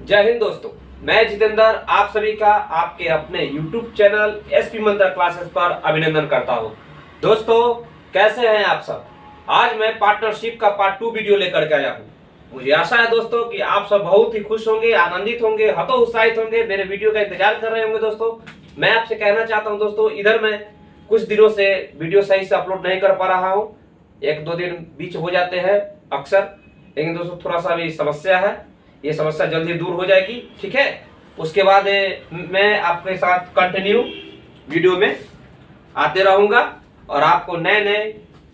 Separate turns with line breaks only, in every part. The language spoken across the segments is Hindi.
जय हिंद दोस्तों, मैं जितेंद्र आप सभी का आपके अपने YouTube चैनल एसपी मंत्र क्लासेस पर अभिनंदन करता हूं। दोस्तों कैसे हैं आप सब। आज मैं पार्टनरशिप का पार्ट 2 वीडियो लेकर के आया हूं। मुझे आशा है दोस्तों कि आप सब बहुत ही खुश होंगे, आनंदित होंगे, हतोत्साहित होंगे, मेरे वीडियो का इंतजार कर रहे होंगे। दोस्तों मैं आपसे कहना चाहता हूं दोस्तों, इधर मैं कुछ दिनों से वीडियो सही से अपलोड नहीं कर पा रहा हूं। 1-2 दिन बीच हो जाते हैं अक्सर, लेकिन दोस्तों थोड़ा सा भी समस्या है। ये समस्या जल्दी दूर हो जाएगी, ठीक है। उसके बाद मैं आपके साथ कंटिन्यू वीडियो में आते रहूंगा और आपको नए नए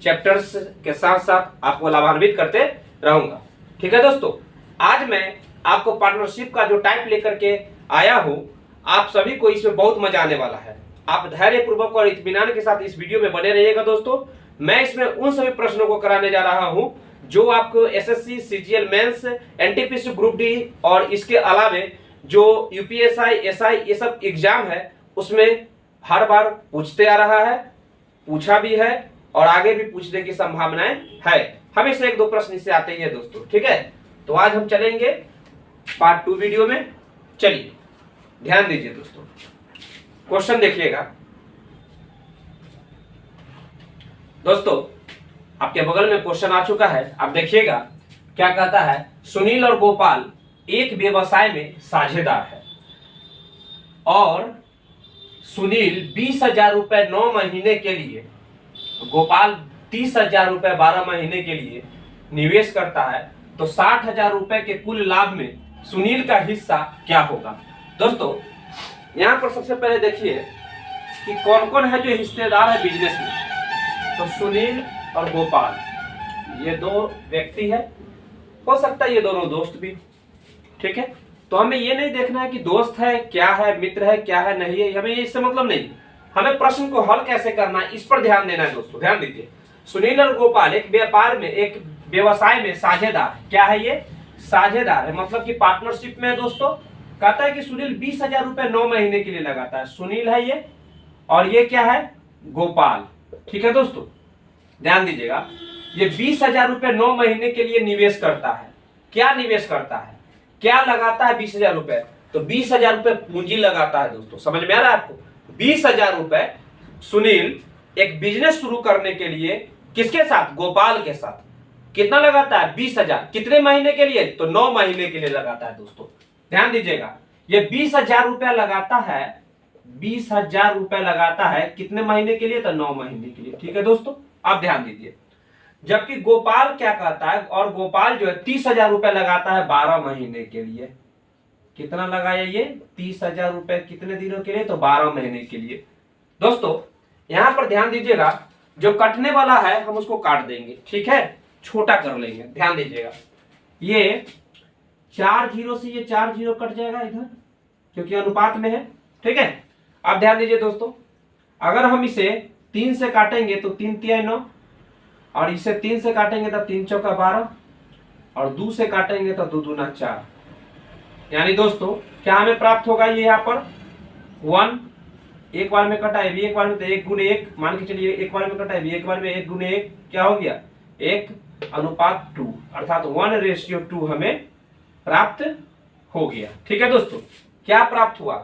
चैप्टर्स के साथ साथ आपको लाभान्वित करते रहूंगा, ठीक है दोस्तों। आज मैं आपको पार्टनरशिप का जो टाइप लेकर के आया हूं, आप सभी को इसमें बहुत मजा आने वाला है। आप धैर्य पूर्वक और इत्मीनान के साथ इस वीडियो में बने रहिएगा दोस्तों। मैं इसमें उन सभी प्रश्नों को कराने जा रहा हूं जो आपको SSC, CGL mains, NTPC group D और इसके अलावे जो यूपीएसआई, एसआई ये सब एग्जाम है उसमें हर बार पूछते आ रहा है, पूछा भी है और आगे भी पूछने की संभावनाएं है। हमेशा 1-2 प्रश्न इससे आते ही है दोस्तों, ठीक है। तो आज हम चलेंगे पार्ट 2 वीडियो में। चलिए ध्यान दीजिए दोस्तों, क्वेश्चन देखिएगा दोस्तों। आपके बगल में क्वेश्चन आ चुका है, आप देखिएगा क्या कहता है। सुनील और गोपाल एक व्यवसाय में साझेदार है और सुनील 20,000 रुपए 9 महीने के लिए, गोपाल 30,000 रुपए 12 महीने के लिए निवेश करता है, तो 60,000 रुपए के कुल लाभ में सुनील का हिस्सा क्या होगा। दोस्तों यहां पर सबसे पहले देखिए कि कौन कौन है जो हिस्सेदार है बिजनेस में। तो सुनील और गोपाल ये 2 व्यक्ति है, हो सकता है ये दोनों दोस्त भी, ठीक है। तो हमें ये नहीं देखना है कि दोस्त है क्या है, मित्र है क्या है, नहीं है, हमें इससे मतलब नहीं। हमें प्रश्न को हल कैसे करना है इस पर ध्यान देना है दोस्तों। ध्यान दीजिए, सुनील और गोपाल एक व्यापार में, एक व्यवसाय में साझेदार है। क्या है ये? साझेदार है, मतलब कि पार्टनरशिप में है दोस्तों। कहता है कि सुनील 20,000 रुपए 9 महीने के लिए लगाता है। सुनील है ये और ये क्या है? गोपाल, ठीक है दोस्तों। ध्यान दीजिएगा, ये 20,000 रुपए 9 महीने के लिए निवेश करता है। क्या निवेश करता है, क्या लगाता है? 20,000 रुपए। तो 20,000 रुपए पूंजी लगाता है दोस्तों, समझ में आ रहा है आपको। 20,000 रुपए सुनील एक बिजनेस शुरू करने के लिए किसके साथ? गोपाल के साथ। कितना लगाता है? 20,000। कितने महीने के लिए? तो 9 महीने के लिए लगाता है दोस्तों। ध्यान दीजिएगा, ये 20,000 रुपया लगाता है, 20,000 रुपया लगाता है कितने महीने के लिए? तो 9 महीने के लिए, ठीक है दोस्तों। आप ध्यान दीजिए, जबकि गोपाल क्या कहता है, और गोपाल जो है 30,000 रुपए लगाता है 12 महीने के लिए। कितना लगाया ये? 30,000 रुपए कितने दिनों के लिए? तो 12 महीने के लिए। दोस्तों यहां पर ध्यान दीजिएगा, जो कटने वाला है हम उसको काट देंगे, ठीक है, छोटा कर लेंगे। ध्यान दीजिएगा, ये 4 0 से ये 4 0 कट जाएगा इधर, क्योंकि अनुपात में है, ठीक है। अब ध्यान दीजिए दोस्तों, अगर हम इसे 3 से काटेंगे तो 3 तिया 9, और इसे 3 से काटेंगे तो 3 चौका 12, और 2 से काटेंगे तो 2 दूना 4। यानी दोस्तों क्या हमें प्राप्त होगा? ये यहाँ पर 1 एक बार में कटा है, भी एक बार में, तो 1 गुने 1 मान के चलिए, एक बार में कटा है, भी एक बार में, 1 गुने 1 क्या हो गया? 1:2, अर्थात 1:2 हमें प्राप्त हो गया, ठीक है दोस्तों। क्या प्राप्त हुआ?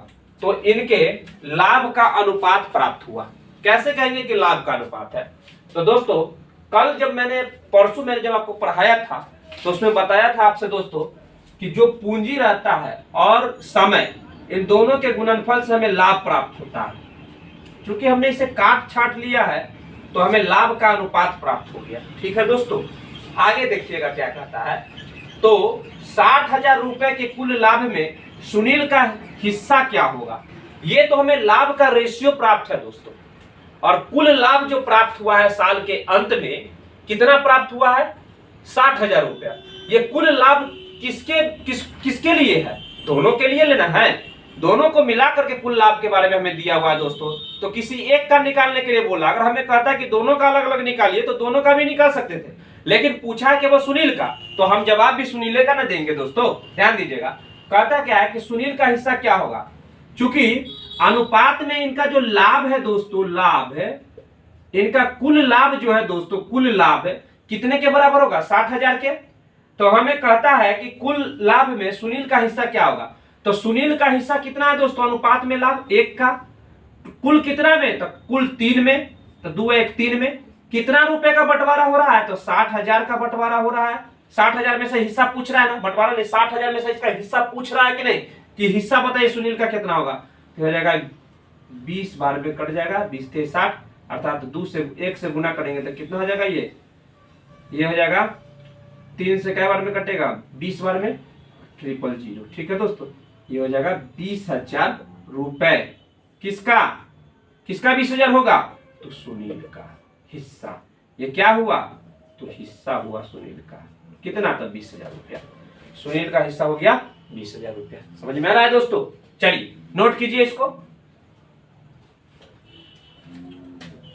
तो इनके लाभ का अनुपात प्राप्त हुआ। कैसे कहेंगे कि लाभ का अनुपात है? तो दोस्तों कल जब परसों मैंने जब आपको पढ़ाया था तो उसमें बताया था आपसे दोस्तों कि जो पूंजी रहता है और समय, इन दोनों के गुणनफल से हमें लाभ प्राप्त होता है। क्योंकि हमने इसे काट छाट लिया है तो हमें लाभ का अनुपात प्राप्त हो गया, ठीक है दोस्तों। आगे देखिएगा क्या कहता है। तो 60,000 रुपए के कुल लाभ में सुनील का हिस्सा क्या होगा? ये तो हमें लाभ का रेशियो प्राप्त है दोस्तों, और कुल लाभ जो प्राप्त हुआ है साल के अंत में कितना प्राप्त हुआ है? 60,000 रुपया। ये कुल लाभ किसके लिए है? दोनों के लिए लेना है, दोनों को मिला करके कुल लाभ के बारे में हमें दिया हुआ है दोस्तों। तो किसी एक का निकालने के लिए बोला, अगर हमें कहता है कि दोनों का अलग अलग निकालिए तो दोनों का भी निकाल सकते थे, लेकिन पूछा है कि वो सुनील का, तो हम जवाब भी सुनील का ना देंगे दोस्तों। ध्यान दीजिएगा, कहता क्या है कि सुनील का हिस्सा क्या होगा। चूंकि अनुपात में इनका जो लाभ है दोस्तों, लाभ है इनका, कुल लाभ जो है दोस्तों, कुल लाभ कितने के बराबर होगा? 60,000 के। तो हमें कहता है कि कुल लाभ में सुनील का हिस्सा क्या होगा। तो सुनील का हिस्सा कितना है दोस्तों, अनुपात में लाभ 1 का, कुल कितना में, तो कुल 3 में, तो 2 1 3 में कितना रुपए का बंटवारा हो रहा है, तो 60,000 का बंटवारा हो रहा है। 60,000 में से हिस्सा पूछ रहा है ना, बंटवारा नहीं, 60,000 में से इसका हिस्सा पूछ रहा है कि नहीं, कि हिस्सा बताइए सुनील का कितना होगा। तो हो जाएगा 20 बार में कट जाएगा, 20 थे 60, अर्थात 2 से 1 से गुना करेंगे तो कितना हो जाएगा, ये हो जाएगा 3 से क्या बार में कटेगा, 20 बार में 000। ठीक है दोस्तों, ये हो जाएगा 20,000 रुपए। किसका 20,000 होगा, तो सुनील का हिस्सा। ये क्या हुआ, तो हिस्सा हुआ सुनील का, कितना, तो 20,000 रुपया। सुनील का हिस्सा हो गया 20,000 रुपया। समझ में आ रहा है दोस्तों। चलिए नोट कीजिए इसको।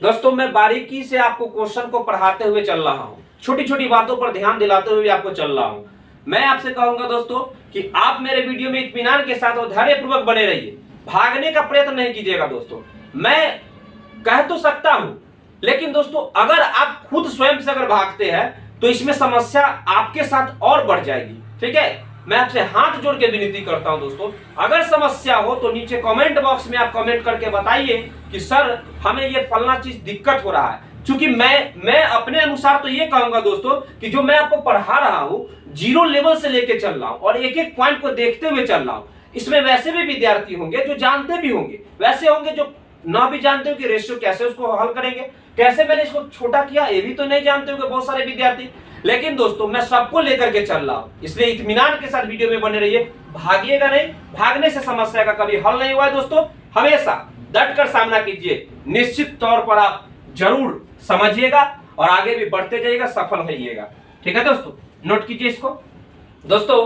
दोस्तों मैं बारीकी से आपको क्वेश्चन को पढ़ाते हुए चल रहा हूं, छोटी छोटी बातों पर ध्यान दिलाते हुए आपको चल रहा हूं। मैं आपसे कहूंगा दोस्तों कि आप मेरे वीडियो में इत्मीनान के साथ और धैर्यपूर्वक बने रहिए, भागने का प्रयत्न नहीं कीजिएगा दोस्तों। मैं कह तो सकता हूं, लेकिन दोस्तों अगर आप खुद स्वयं से अगर भागते हैं तो इसमें समस्या आपके साथ और बढ़ जाएगी। ठीक है, मैं आपसे हाथ जोड़ के विनती करता हूं दोस्तों, अगर समस्या हो तो नीचे कमेंट बॉक्स में आप कमेंट करके बताइए कि सर हमें ये फलना चीज दिक्कत हो रहा है। क्योंकि मैं अपने अनुसार तो ये कहूंगा दोस्तों कि जो मैं आपको पढ़ा रहा हूं 0 लेवल से लेके चल रहा हूं और एक एक पॉइंट को देखते हुए चल रहा हूं। इसमें वैसे भी विद्यार्थी होंगे जो जानते भी होंगे, वैसे होंगे जो ना भी जानते हो कि रेशियो कैसे उसको हल करेंगे, कैसे मैंने इसको छोटा किया ये भी तो नहीं जानते होंगे बहुत सारे विद्यार्थी। लेकिन दोस्तों मैं सबको लेकर के चल रहा हूं, इसलिए इत्मीनान के साथ वीडियो में बने रहिए, भागिएगा नहीं। भागने से समस्या का कभी हल नहीं हुआ है दोस्तों, हमेशा डटकर सामना कीजिए, निश्चित तौर पर आप जरूर समझिएगा और आगे भी बढ़ते जाइएगा, सफल होइएगा। ठीक है दोस्तों, नोट कीजिए इसको। दोस्तों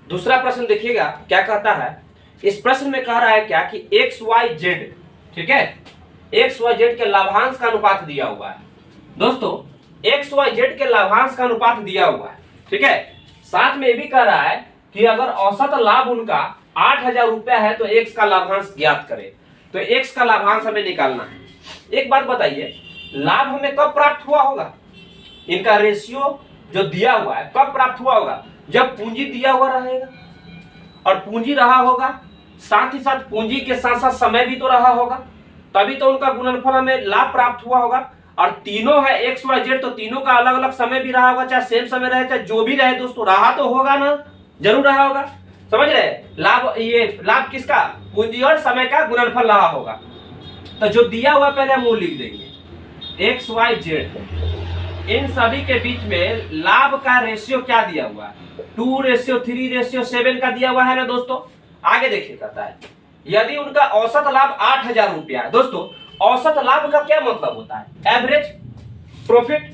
दूसरा प्रश्न देखिएगा क्या कहता है। इस प्रश्न में कह रहा है क्या कि XYZ, ठीक है, XYZ के लाभांश का अनुपात दिया हुआ है। दोस्तों XYZ के लाभांश का अनुपात दिया हुआ है, ठीक है। साथ में ये भी कह रहा है कि अगर औसत लाभ उनका 8,000 रुपया है तो X का लाभांश ज्ञात करें। तो X का लाभांश हमें निकालना है। एक बात बताइए, लाभ हमें कब प्राप्त हुआ होगा, इनका रेशियो जो दिया हुआ है कब प्राप्त हुआ होगा, जब पूंजी दिया हुआ रहेगा और पूंजी रहा होगा, साथ ही साथ पूंजी के साथ साथ समय भी तो रहा होगा, तभी तो उनका गुणनफल हमें लाभ प्राप्त हुआ होगा। और तीनों है XYZ, तो तीनों का अलग अलग समय भी रहा होगा, चाहे सेम समय रहे चाहे जो भी रहे दोस्तों, रहा तो होगा ना, जरूर रहा होगा। समझ रहे, लाभ, ये लाभ किसका, पूंजी और समय का गुणनफल रहा होगा। तो जो दिया हुआ पहले हम वो लिख देंगे, XYZ, इन सभी के बीच में लाभ का रेशियो क्या दिया हुआ है, 2:3:7 का दिया हुआ है ना दोस्तों। आगे देखिए कहता है यदि उनका औसत लाभ 8,000 रुपया है। दोस्तों औसत लाभ का क्या मतलब होता है, एवरेज प्रॉफिट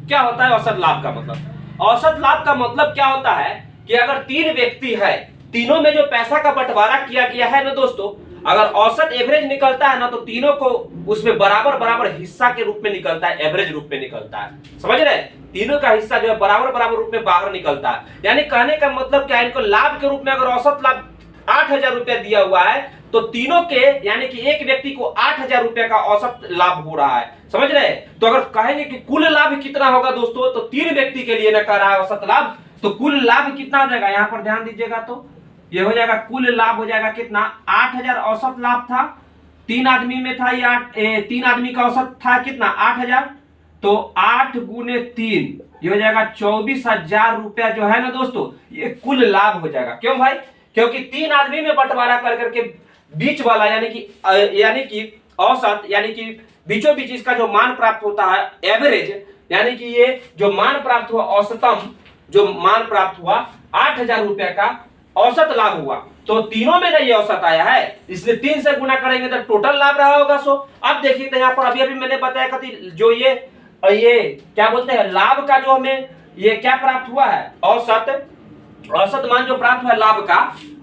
क्या होता है औसत लाभ का मतलब। औसत लाभ का मतलब क्या होता है कि अगर 3 व्यक्ति है, तीनों में जो पैसा का बंटवारा किया गया है ना दोस्तों, अगर औसत एवरेज निकलता है ना तो तीनों को उसमें बराबर बराबर हिस्सा के रूप में निकलता है, एवरेज रूप में निकलता है। समझ रहे, तीनों का हिस्सा जो है बराबर बराबर रूप में बाहर निकलता है। यानी कहने का मतलब क्या है, इनको लाभ के रूप में अगर औसत लाभ 8,000 रुपया दिया हुआ है तो तीनों के यानी कि एक व्यक्ति को 8,000 रुपया का औसत लाभ हो रहा है। समझ रहे, तो अगर कहेंगे कि कुल लाभ कितना होगा दोस्तों, तो 3 व्यक्ति के लिए न कर रहा है औसत लाभ, तो कुल लाभ कितना हो जाएगा, यहां पर ध्यान दीजिएगा, तो ये हो जाएगा कुल लाभ हो जाएगा कितना, 8,000 औसत लाभ था, 3 आदमी में था, ये 3 आदमी का औसत था कितना 8,000, तो 8 गुने 3 ये हो जाएगा 24,000 रुपया जो है ना दोस्तों, ये कुल लाभ हो जाएगा। क्यों भाई, क्योंकि 3 आदमी में बंटवारा कर करके बीच वाला यानी कि औसत यानी कि बीचों बीच इसका जो मान प्राप्त होता है एवरेज, यानी कि ये जो मान प्राप्त हुआ औसतम जो मान प्राप्त हुआ 8,000 रुपया का औसत लाभ हुआ, तो तीनों में ना ये औसत आया है, इसलिए 3 से गुना करेंगे तो टोटल लाभ रहा होगा। सो अब देखिए तो यहाँ पर अभी मैंने बताया कि जो ये क्या बोलते हैं लाभ का जो हमें ये क्या प्राप्त हुआ है, औसत मान जो प्राप्त हुआ लाभ का,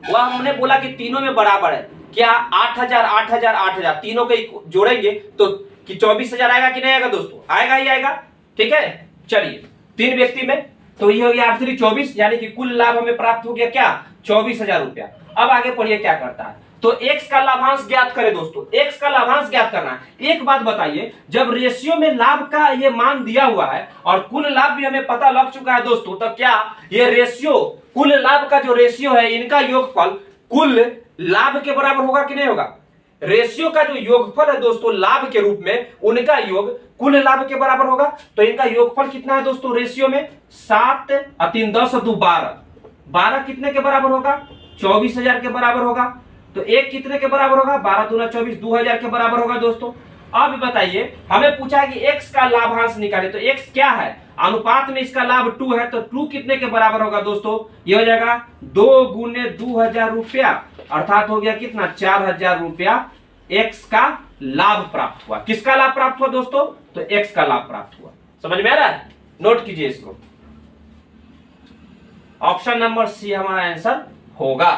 वह हमने बोला कि तीनों में बराबर है। क्या 8,000 8,000 8,000 तीनों के जोड़ेंगे तो कि 24,000 आएगा कि नहीं आएगा दोस्तों, आएगा ही आएगा। ठीक है, चलिए 3 व्यक्ति में तो ये हो गया 8×3 24, यानी कि कुल लाभ हमें प्राप्त हो गया क्या 24,000 रुपया। अब आगे पढ़िए क्या करता है, तो x का लाभांश ज्ञात करें दोस्तों, x का लाभांश ज्ञात करना है। एक बात बताइए, जब रेशियो में लाभ का ये मान दिया हुआ है और कुल लाभ भी हमें पता लग चुका है दोस्तों, तो क्या ये रेशियो, कुल लाभ का जो रेशियो है, इनका योगफल कुल लाभ के बराबर होगा कि नहीं होगा? रेशियो का जो योगफल है दोस्तों लाभ के रूप में, उनका योग कुल लाभ के बराबर होगा। तो इनका योगफल कितना है दोस्तों रेशियो में? 7 और 3 10 2 12, 12 कितने के बराबर होगा? 24,000 के बराबर होगा। तो एक कितने के बराबर होगा? 12 दूना 24, 2000 के बराबर होगा दोस्तों। अब बताइए, हमें पूछा है कि x का लाभांश निकाले, तो x क्या है? अनुपात में इसका लाभ 2 है, तो 2 कितने के बराबर होगा दोस्तों? ये हो जाएगा 2 गुने 2000 रुपया, अर्थात हो गया कितना? 4000 रुपया x का लाभ प्राप्त हुआ। किसका लाभ प्राप्त हुआ दोस्तों? तो x का लाभ प्राप्त हुआ। समझ में आ रहा है? नोट कीजिए इसको। ऑप्शन नंबर सी हमारा आंसर होगा।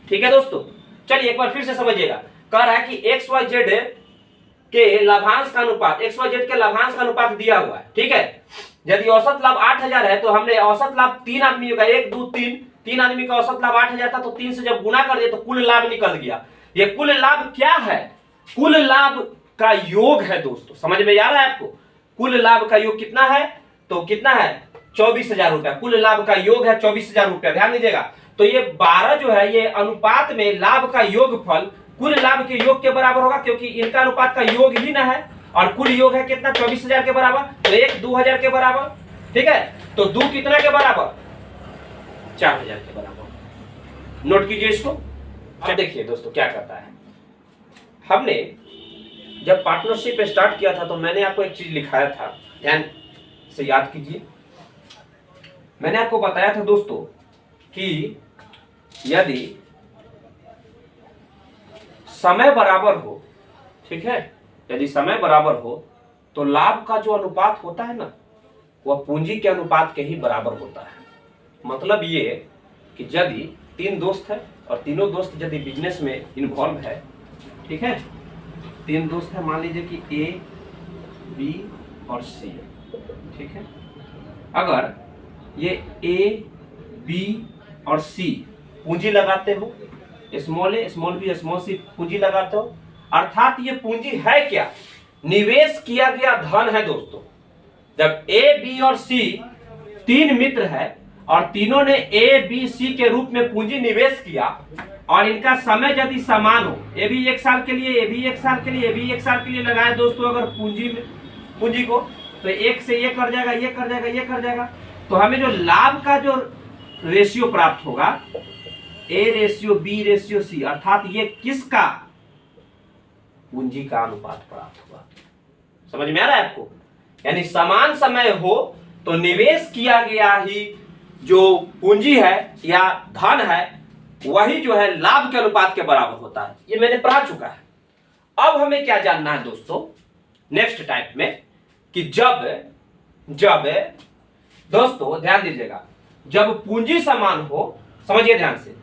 ठीक है दोस्तों, चलिए एक बार फिर से समझिएगा। कह रहा है कि एक्स वाई जेड के लाभांश का अनुपात, एक्स वाई जेड के लाभांश का अनुपात दिया हुआ है। ठीक है, यदि औसत लाभ 8000 है तो हमने औसत लाभ 3 आदमियों का, 1 2 3, 3 आदमी का औसत लाभ 8000 था, तो 3 से जब गुना कर दिया तो कुल लाभ निकल गया। ये कुल लाभ क्या है? कुल लाभ का योग है दोस्तों। समझ में आ रहा है आपको? कुल लाभ का योग कितना है? तो कितना है? 24,000 रुपया। कुल लाभ का योग है 24,000 रुपया। ध्यान दीजिएगा। तो ये 12 जो है, ये अनुपात में लाभ का योगफल कुल लाभ के योग के बराबर होगा, क्योंकि इनका अनुपात का योग ही ना है, और कुल योग है कितना? 24,000 के बराबर। तो 1 2000 के बराबर। ठीक है, तो 2 कितना के बराबर? 4000 के बराबर। नोट कीजिए इसको। अब देखिए दोस्तों क्या करता है। हमने जब पार्टनरशिप स्टार्ट किया था तो मैंने आपको एक चीज लिखाया था, ध्यान से याद कीजिए। मैंने आपको बताया था दोस्तों कि यदि समय बराबर हो, ठीक है, यदि समय बराबर हो तो लाभ का जो अनुपात होता है ना, वह पूंजी के अनुपात के ही बराबर होता है। मतलब ये कि यदि 3 दोस्त है और तीनों दोस्त यदि बिजनेस में इन्वॉल्व है, ठीक है, 3 दोस्त है, मान लीजिए कि ए बी और सी, ठीक है, अगर ये ए बी और सी पूंजी लगाते हो, स्मॉल ए स्मॉल बी स्मॉल सी पूंजी लगाते हो, अर्थात ये पूंजी है क्या? निवेश किया गया धन है दोस्तों। जब ए बी और सी 3 मित्र है और तीनों ने ए बी सी के रूप में पूंजी निवेश किया और इनका समय यदि समान हो, ए भी 1 साल के लिए, ए भी 1 साल के लिए, ए भी 1 साल के लिए लगाए दोस्तों अगर पूंजी को, तो 1 से ये कर जाएगा, ये कर जाएगा, ये कर जाएगा, तो हमें जो लाभ का जो रेशियो प्राप्त होगा, A ratio B ratio C, अर्थात ये किसका? पूंजी का अनुपात प्राप्त हुआ। समझ में आ रहा है आपको? यानी समान समय हो तो निवेश किया गया ही जो पूंजी है या धन है, वही जो है लाभ के अनुपात के बराबर होता है। ये मैंने पढ़ा चुका है। अब हमें क्या जानना है दोस्तों नेक्स्ट टाइप में, कि जब दोस्तों ध्यान दीजिएगा, जब पूंजी समान हो, समझिए ध्यान से,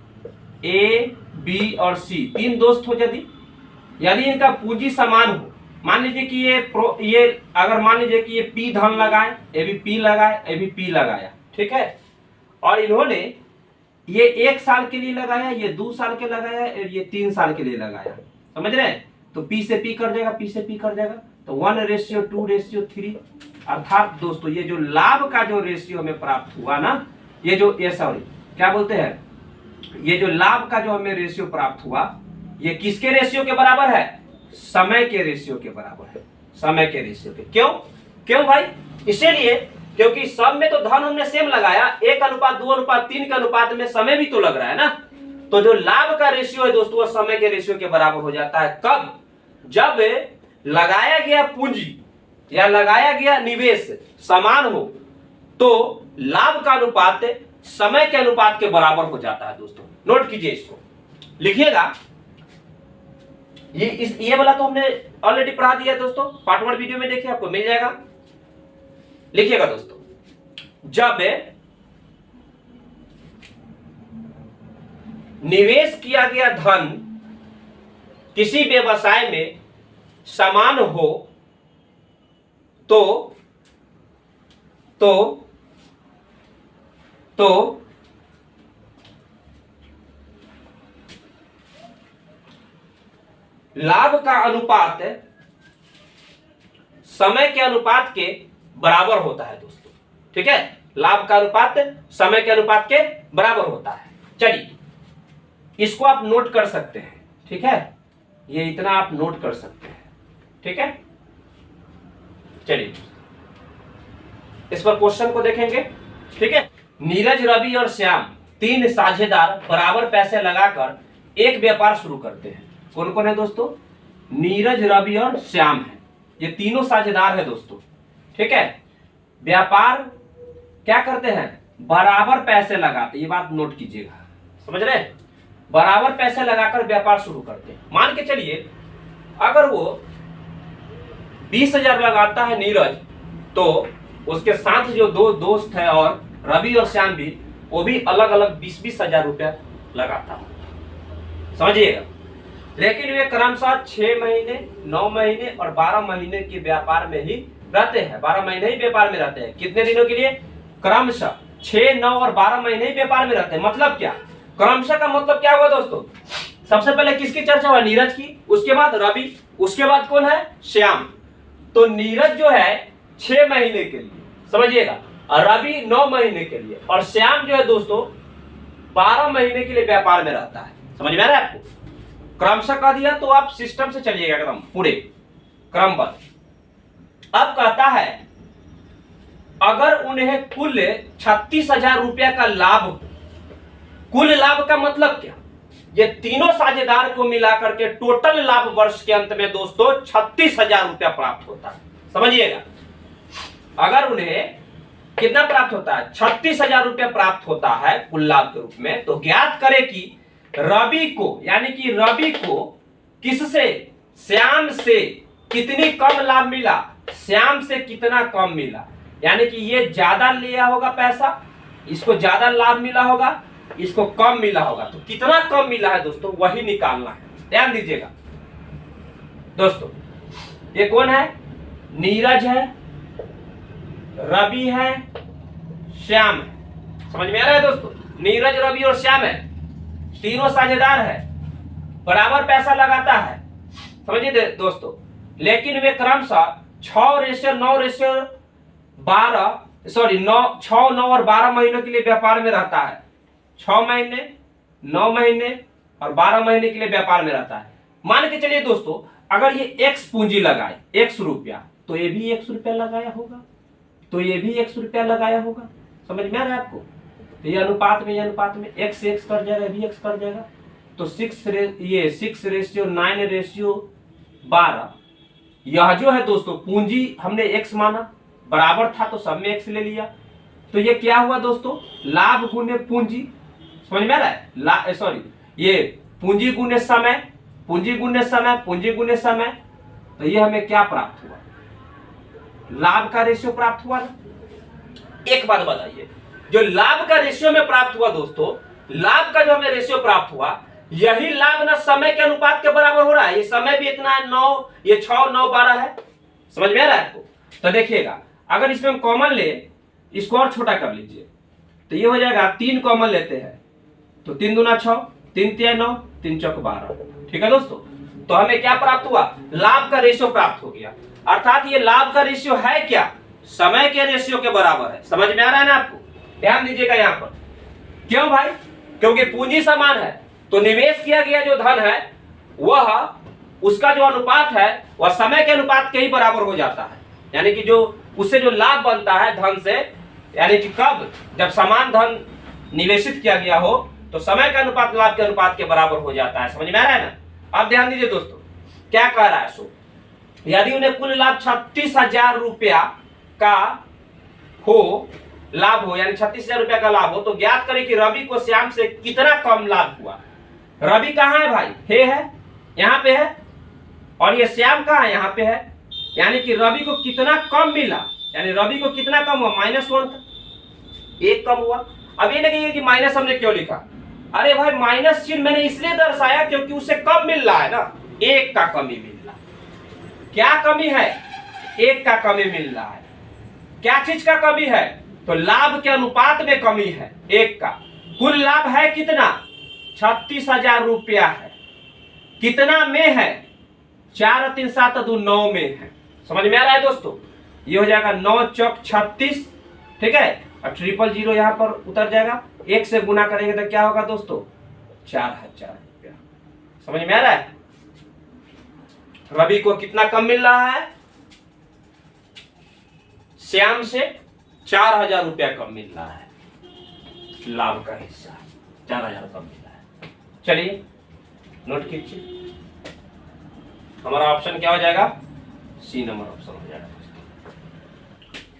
ए बी और सी 3 दोस्त हो, यदि इनका पूंजी समान हो, मान लीजिए कि ये अगर मान लीजिए कि ये पी धन लगाए, ए भी पी लगाए, ए भी पी लगाया, ठीक है, और इन्होंने ये 1 साल के लिए लगाया, ये 2 साल के लगाया, ये 3 साल के लिए लगाया। समझ रहे हैं? तो पी से पी कर जाएगा, पी से पी कर जाएगा, तो 1:2:3, अर्थात दोस्तों ये जो लाभ का जो रेशियो हमें प्राप्त हुआ ना, ये क्या बोलते हैं, ये जो लाभ का जो हमें रेशियो प्राप्त हुआ, ये किसके रेशियो के बराबर है? समय के रेशियो के बराबर है। समय के रेशियो के। क्यों भाई? इसीलिए क्योंकि सब में तो धन हमने सेम लगाया, 1:2:3 के अनुपात में समय भी तो लग रहा है ना, तो जो लाभ का रेशियो है दोस्तों वो समय के रेशियो के बराबर हो जाता है। कब? जब लगाया गया पूंजी या लगाया गया निवेश समान हो, तो लाभ का अनुपात समय के अनुपात के बराबर हो जाता है दोस्तों। नोट कीजिए इसको, लिखिएगा। ये वाला तो हमने ऑलरेडी पढ़ा दिया है दोस्तों, पार्ट 1 वीडियो में देखिए, आपको मिल जाएगा। लिखिएगा दोस्तों, जब निवेश किया गया धन किसी व्यवसाय में समान हो तो लाभ का अनुपात समय के अनुपात के बराबर होता है दोस्तों। ठीक है, लाभ का अनुपात समय के अनुपात के बराबर होता है। चलिए इसको आप नोट कर सकते हैं। ठीक है, ये इतना आप नोट कर सकते हैं। ठीक है, चलिए इस पर क्वेश्चन को देखेंगे। ठीक है, नीरज, रवि और श्याम तीन साझेदार बराबर पैसे लगाकर एक व्यापार शुरू करते हैं। कौन कौन है दोस्तों? नीरज, रवि और श्याम है, ये तीनों साझेदार है दोस्तों। ठीक है, व्यापार क्या करते हैं? बराबर पैसे लगाते, ये बात नोट कीजिएगा, समझ रहे? बराबर पैसे लगाकर व्यापार शुरू करते हैं। मान के चलिए अगर वो 20,000 लगाता है नीरज, तो उसके साथ जो दो दोस्त है और रवि और श्याम भी, वो भी अलग अलग 20-20 हजार रुपया लगाता है, समझिएगा। लेकिन वे क्रमशः 6 महीने, 9 महीने और 12 महीने के व्यापार में ही रहते हैं। 12 महीने ही व्यापार में रहते हैं। कितने दिनों के लिए? क्रमशः 6, 9 और 12 महीने ही व्यापार में रहते हैं। मतलब क्या? क्रमशः का मतलब क्या हुआ दोस्तों? सबसे पहले किसकी चर्चा हुआ? नीरज की, उसके बाद रवि, उसके बाद कौन है? श्याम। तो नीरज जो है 6 महीने के लिए, समझिएगा, और रवि 9 महीने के लिए, और श्याम जो है दोस्तों 12 महीने के लिए व्यापार में रहता है। समझ में आ रहा है आपको? क्रमशः कह दिया तो आप सिस्टम से चलिएगा एकदम पूरे क्रमबद्ध। अब कहता है अगर उन्हें कुल 36,000 रुपया का लाभ हो। कुल लाभ का मतलब क्या? ये तीनों साझेदार को मिलाकर के टोटल लाभ वर्ष के अंत में दोस्तों 36,000 रुपया प्राप्त होता है। समझिएगा, अगर उन्हें कितना प्राप्त होता है? 36,000 रुपया प्राप्त होता है कुल लाभ के रूप में, तो ज्ञात करें कि रवि को, यानी कि रवि को किससे? श्याम से कितनी कम लाभ मिला? श्याम से कितना कम मिला? यानी कि ये ज्यादा लिया होगा पैसा, इसको ज्यादा लाभ मिला होगा, इसको कम मिला होगा। तो कितना कम मिला है दोस्तों, वही निकालना है। ध्यान दीजिएगा दोस्तों, ये कौन है? नीरज है, रवि है, श्याम है। समझ में आ रहा है दोस्तों? नीरज, रवि और श्याम है, तीनों साझेदार है, बराबर पैसा लगाता है। समझिए दोस्तों, लेकिन वे क्रमशः 6, 9 और 12 महीनों के लिए व्यापार में रहता है। 6 महीने, 9 महीने और 12 महीने के लिए व्यापार में रहता है। मान के चलिए दोस्तों, अगर ये x पूंजी लगाए, x रुपया, तो ये भी x रुपया लगाया होगा, तो ये भी x रुपया लगाया होगा। समझ में आ रहा है आपको? तो ये अनुपात में x से x कर जाएगा, भी x कर जाएगा। तो 6:9:12, यह जो है दोस्तों पूंजी हमने x माना, बराबर था तो सब में x ले लिया। तो ये क्या हुआ दोस्तों? लाभ गुने पूंजी। समझ में आ रहा है? ये पूंजी गुने समय, पूंजी गुने समय, पूंजी गुने समय। तो ये हमें क्या प्राप्त हुआ? लाभ का रेशियो प्राप्त हुआ ना। एक बात बताइए, जो लाभ का रेशियो में प्राप्त हुआ दोस्तों, लाभ का जो हमें रेशियो प्राप्त हुआ, यही लाभ ना समय के अनुपात के बराबर हो रहा है। ये समय भी इतना है 9, ये 6, 9, 12 है। समझ में आ रहा है आपको? तो देखिएगा, अगर इसमें हम कॉमन ले, इसको और छोटा कर लीजिए, तो ये हो जाएगा 3 कॉमन लेते हैं तो 3 दूना 6, 3 तिया 9, 3 चौक 12। ठीक है दोस्तों, तो हमें क्या प्राप्त हुआ? लाभ का रेशियो प्राप्त हो गया। अर्थात ये लाभ का रेशियो है क्या? समय के रेशियो के बराबर है। समझ में आ रहा है ना आपको? ध्यान दीजिएगा यहाँ पर। क्यों भाई? क्योंकि पूंजी समान है, तो निवेश किया गया जो धन है वह, उसका जो अनुपात है वह समय के अनुपात के ही बराबर हो जाता है। यानी कि जो उससे जो लाभ बनता है धन से, यानी कि कब? जब समान धन निवेशित किया गया हो, तो समय का अनुपात लाभ के अनुपात के बराबर हो जाता है। समझ में आ रहा है ना? अब ध्यान दीजिए दोस्तों, क्या कह रहा है सो, यदि उन्हें कुल लाभ 36,000 रुपया का हो, लाभ हो, यानी 36,000 रुपया का लाभ हो, तो ज्ञात करें कि रवि को श्याम से कितना कम लाभ हुआ। रवि कहाँ है भाई? है यहाँ पे है, और ये श्याम कहाँ है? यहाँ पे है। यानी कि रवि को कितना कम मिला, यानी रवि को कितना कम हुआ? -1 का, 1 कम हुआ। अब ये नहीं कि माइनस हमने क्यों लिखा? अरे भाई, माइनस चिन्ह मैंने इसलिए दर्शाया क्योंकि उससे कम मिल रहा है ना, 1 का कमी मिल रहा। क्या कमी है? 1 का कमी मिल रहा है। क्या चीज का कमी है? तो लाभ के अनुपात में कमी है 1 का। कुल लाभ है कितना? 36,000 रुपया है। कितना में है? 4 और 3 7 2 9 में है। समझ में आ रहा है दोस्तों? ये हो जाएगा 9 चौक 36, ठीक है, और 000 यहाँ पर उतर जाएगा। 1 से गुना करेंगे तो क्या होगा दोस्तों? 4000 रुपया। समझ में आ रहा है? रवि को कितना कम मिल रहा है? श्याम से 4000 रुपया कम मिल रहा है। लाभ का हिस्सा 4000 कम मिल रहा है। चलिए नोट कीजिए, हमारा ऑप्शन क्या हो जाएगा? सी नंबर ऑप्शन हो जाएगा।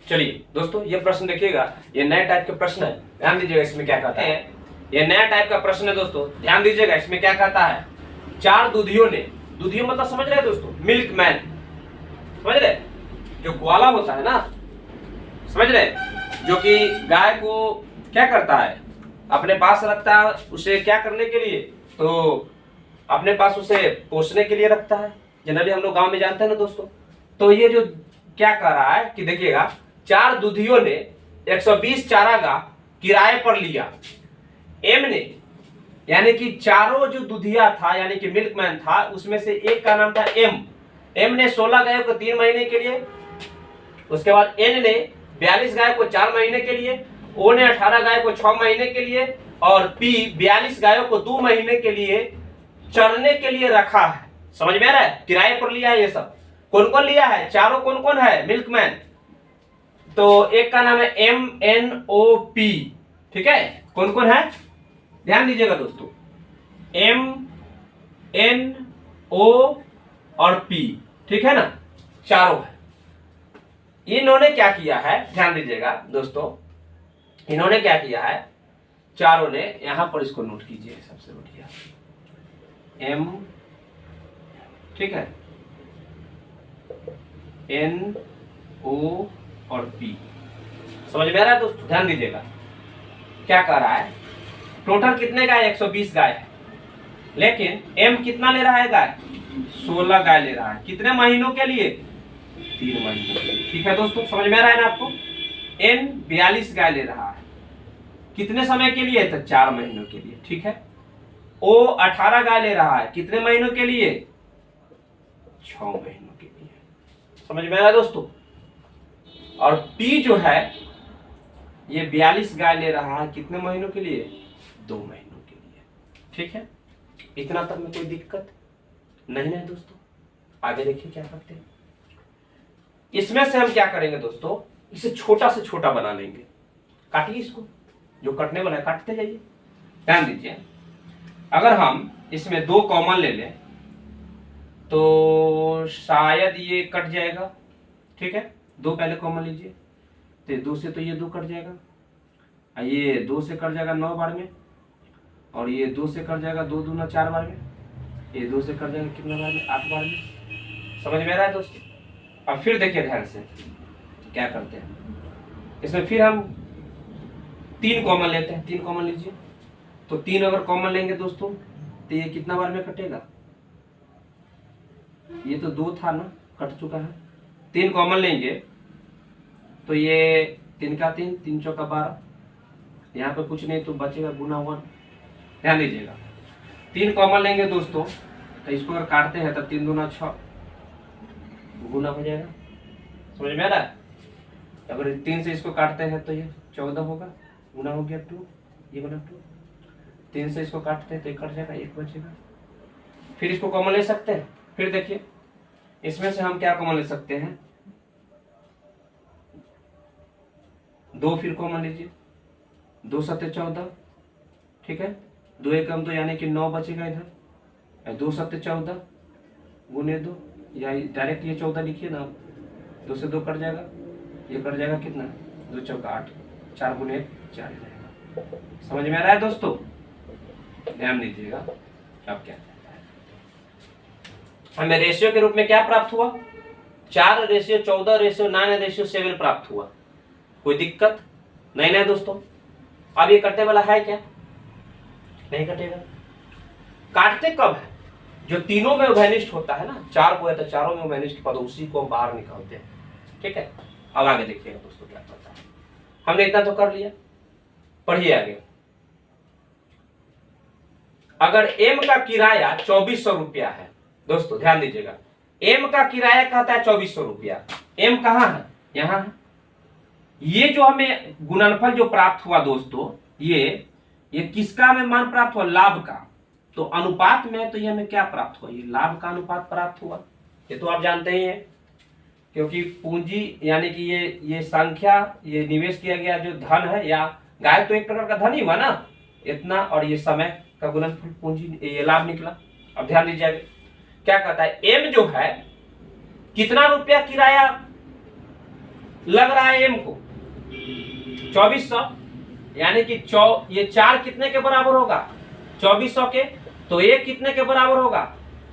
चलिए दोस्तों, ये प्रश्न देखिएगा, ये नए टाइप के प्रश्न है, ध्यान दीजिएगा इसमें क्या कहता है। ये नया टाइप का प्रश्न है दोस्तों, ध्यान दीजिएगा इसमें क्या कहता है। 4 दूधियों ने, दूधियों मतलब समझ रहे हैं दोस्तों? मिल्क मैन, समझ रहे? जो ग्वाला होता है ना, समझ रहे, जो कि गाय को क्या करता है, अपने पास रखता है। उसे क्या करने के लिए? तो अपने पास उसे पोसने के लिए रखता है। जनरली हम लोग गांव में जानते हैं ना दोस्तों। तो ये जो क्या कर रहा है कि देखिएगा, 4 दूधियों ने 120 चारागाह किराए पर लिया। एम ने, यानी कि चारों जो दूधिया था, यानी कि मिल्कमैन था, उसमें से एक का नाम था एम। एम ने 16 गायों को 3 महीने के लिए, उसके बाद एन ने 42 गाय को 4 महीने के लिए, ओ ने 18 गाय को 6 महीने के लिए, और पी 42 गायों को 2 महीने के लिए चरने के लिए रखा है। समझ में आ रहा है? किराए पर लिया है। ये सब कौन कौन लिया है? चारों कौन कौन है? मिल्कमैन। तो एक का नाम है MNOP, ठीक है। कौन कौन है? ध्यान दीजिएगा दोस्तों, MNO और P, ठीक है ना, चारों है। इन्होंने क्या किया है, ध्यान दीजिएगा दोस्तों, इन्होंने क्या किया है, चारों ने, यहां पर इसको नोट कीजिए सबसे बढ़िया, M, ठीक है, NO और P। समझ में आ रहा है दोस्तों? ध्यान दीजिएगा क्या कर रहा है। टोटल कितने गाय? 120 गाय है, लेकिन M कितना ले रहा है गाय? 16 गाय ले रहा है। कितने महीनों के लिए? 3 महीनों के लिए, ठीक है दोस्तों। समझ में आ रहा है ना आपको? N 42 गाय ले रहा है, कितने समय के लिए? तो 4 महीनों के लिए, ठीक है। O 18 गाय ले रहा है, कितने महीनों के लिए? 6 महीनों के लिए। समझ में आ रहा है दोस्तों? और P जो है ये 42 गाय ले रहा है, कितने महीनों के लिए? 2 महीनों के लिए, ठीक है। इतना तक में कोई दिक्कत नहीं है दोस्तों। आगे देखिए क्या करते हैं। इसमें से हम क्या करेंगे दोस्तों, इसे छोटा से छोटा बना लेंगे। काटिए इसको, जो कटने वाला है काटते जाइए। ध्यान दीजिए, अगर हम इसमें 2 कॉमन ले लें तो शायद ये कट जाएगा, ठीक है। 2 पहले कॉमन लीजिए, तो 2 से तो ये 2 कट जाएगा, ये 2 से कट जाएगा 9 बार में, और ये 2 से कट जाएगा 2 दूना 4 बार में, ये 2 से कट जाएगा कितने बार में? 8 बार में। समझ में आ रहा है दोस्तों? अब फिर देखिए ध्यान से क्या करते हैं। इसमें फिर हम 3 कॉमन लेते हैं। 3 कॉमन लीजिए, तो 3 अगर कॉमन लेंगे दोस्तों तो ये कितना बार में कटेगा? ये तो 2 था ना, कट चुका है। 3 कॉमन लेंगे तो ये 3 का 3, 3 चौका 12, यहाँ पे कुछ नहीं तो बचेगा गुना 1। ध्यान दीजिएगा, 3 कॉमन लेंगे दोस्तों तो इसको अगर काटते हैं तो 3 दूना 6 गुना हो जाएगा। समझ में आ रहा है? अगर 3 से इसको काटते हैं तो ये 14 होगा, गुना हो गया 2, ये बना 2। 3 से इसको काटते हैं तो ये कट जाएगा, 1 बचेगा। फिर इसको कॉमन ले सकते हैं। फिर देखिए इसमें से हम क्या कॉमन ले सकते हैं? 2 फिर कॉमन लीजिए, 2 सत्ते 14, ठीक है। 2 एकम 2 यानी कि 9 बचेगा इधर। 2 सत्ते 14 गुने 2, या डायरेक्ट ये 14 लिखिए ना, 2 से 2 कट जाएगा, ये कट जाएगा कितना? 2 चौका 8, 4 गुने 4 जाएगा। समझ में आ रहा है दोस्तों? ध्यान दीजिएगा। अब क्या हमें रेशियो के रूप में क्या प्राप्त हुआ? 4:14:9:7 प्राप्त हुआ। कोई दिक्कत नहीं ना दोस्तों? अब ये कटने वाला है क्या? नहीं कटेगा। काटते कब है? जो तीनों में उभयनिष्ठ होता है ना, 4 को है तो चारों में उभयनिष्ठ पद, उसी को हम बाहर निकालते हैं, ठीक है। अब आगे देखिएगा दोस्तों क्या करता है। हमने इतना तो कर लिया, पढ़िए आगे। अगर एम का किराया 2400 रुपया है दोस्तों, ध्यान दीजिएगा, एम का किराया कहता है 2400 रुपया। एम कहाँ है? यहाँ है। ये जो हमें गुणनफल जो प्राप्त हुआ दोस्तों, ये किसका हमें मान प्राप्त हुआ? लाभ का। तो अनुपात में तो ये हमें क्या प्राप्त हुआ? ये लाभ का अनुपात प्राप्त हुआ। ये तो आप जानते ही हैं, क्योंकि पूंजी यानी कि ये संख्या, ये निवेश किया गया जो धन है, या गाय तो एक प्रकार का धन ही हुआ ना इतना, और ये समय का गुणनफल पूंजी, ये लाभ निकला। अब ध्यान दीजिएगा क्या कहता है, एम जो है कितना रुपया किराया लग रहा है एम को? 2400, यानी कि ये 4 कितने के बराबर होगा? 2400 के। तो एक कितने के बराबर होगा?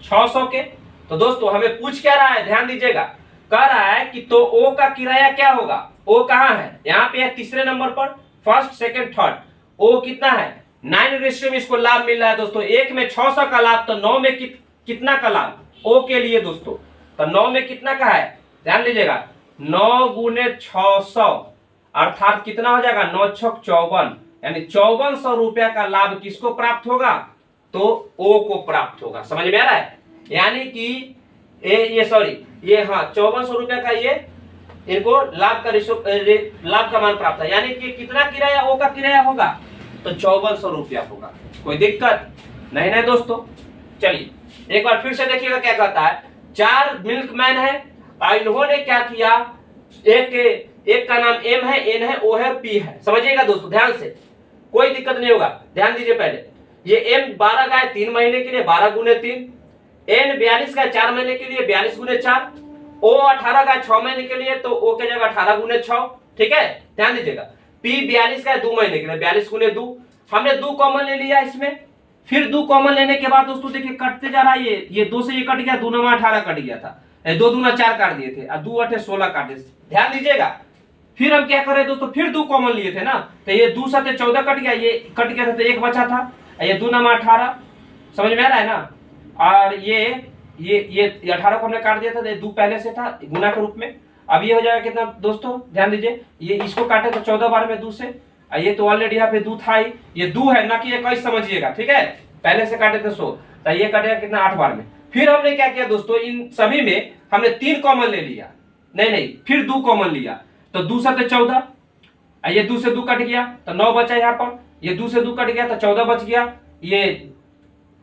600 के। तो दोस्तों हमें पूछ क्या रहा है? ध्यान दीजिएगा, कह रहा है कि तो ओ का किराया क्या होगा? ओ कहां है? यहाँ पे है तीसरे नंबर पर, फर्स्ट सेकंड थर्ड। ओ कितना है? 9 रेशियो में इसको लाभ मिल रहा है दोस्तों। एक में 600 का लाभ, तो 9 में कितना का लाभ ओ के लिए दोस्तों? तो 9 में कितना का है? ध्यान दीजिएगा, 9 गुने 600 अर्थात कितना हो जाएगा? 9 छक 54, यानी 5400 रुपया का लाभ किसको प्राप्त होगा? तो ओ को प्राप्त होगा। समझ में आ रहा है? यानी कि ये 5400 रुपया का ये इनको लाभ का मान प्राप्त है। यानी कि कितना किराया ओ का किराया होगा? तो 5400 रुपया होगा। कोई दिक्कत नहीं ना दोस्तों? चलिए एक बार फिर से देखिएगा क्या कहता है। 4 मिल्कमैन है और इन्होंने क्या किया, एक का नाम एम है, एन है, ओ है, पी है। समझिएगा दोस्तों ध्यान से, कोई दिक्कत नहीं होगा। ध्यान दीजिए पहले, ये एम 12 का है 3 महीने के लिए, 12 गुने 3। एन 42 का 4 महीने के लिए, 42 गुने 4। ओ 18 का 6 महीने के लिए, तो ओ के जगह 18 गुने 6। ठीक है, ध्यान दीजिएगा। पी 42 का 2 महीने के लिए, 42 गुने 2। हमने 2 कॉमन ले लिया इसमें। फिर 2 कॉमन लेने के बाद दोस्तों देखिए कटते जा रहा है, ये 2 से ये कट गया, 2 नमा 18 कट गया था, 2 दूना 4 काट दिए थे, 2 8 16 काटे। ध्यान दीजिएगा, फिर हम क्या कर रहे दोस्तों, फिर 2 कॉमन लिए थे ना, तो ये 2 7 14 कट गया, ये कट गया था तो 1 बचा था, ये 2 नमा 18। समझ में आ रहा है ना? और ये 18 को हमने काट दिया था, 2 पहले से था गुना के रूप में। अब ये हो जाएगा कितना दोस्तों? ध्यान दीजिए, ये इसको काटे तो 14 बार में 2 से, ये तो ऑलरेडी यहाँ पे 2 था ही, ये 2 है ना कि 21 समझिएगा। ठीक है, पहले से काटे थे 100, तो ये कटेगा कितना? 8 बार में। फिर हमने क्या किया दोस्तों, इन सभी में हमने 3 कॉमन ले लिया, नहीं फिर 2 कॉमन लिया, तो 2 7 14, ये 2 से 2 कट गया तो 9 बचा यहाँ पर, ये 2 से 2 कट गया तो 14 बच गया, ये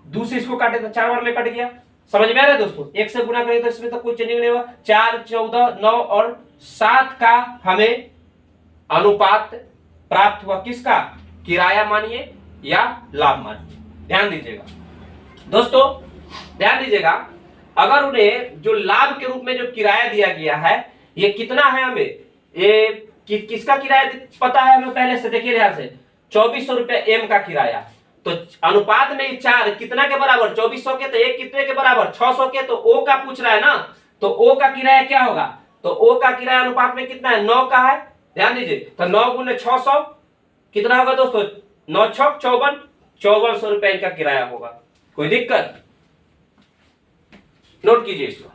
2 से इसको काटे तो 4 बार में कट गया। समझ में आ रहा है दोस्तों? 1 से गुना करें तो इसमें तो कोई चेंजिंग नहीं हुआ। 4 14 9 और 7 का हमें अनुपात प्राप्त हुआ। किसका? किराया मानिए या लाभ मानिए। ध्यान दीजिएगा दोस्तों, ध्यान दीजिएगा, अगर उन्हें जो लाभ के रूप में जो किराया दिया गया है, ये कितना है हमें, ये किसका किराया पता है हमें पहले से? देखिए ध्यान से, 2400 रुपया एम का किराया, तो अनुपात में 4 कितना के बराबर? 2400 के, तो एक कितने के बराबर? 600 के। तो ओ का पूछ रहा है ना, तो ओ का किराया क्या होगा? तो ओ का किराया अनुपात में कितना है? 9 का है। ध्यान दीजिए, तो 9 गुने 600 कितना होगा दोस्तों? 9 छक 54, 5400 रुपए इनका किराया होगा। कोई दिक्कत? नोट कीजिए इसको।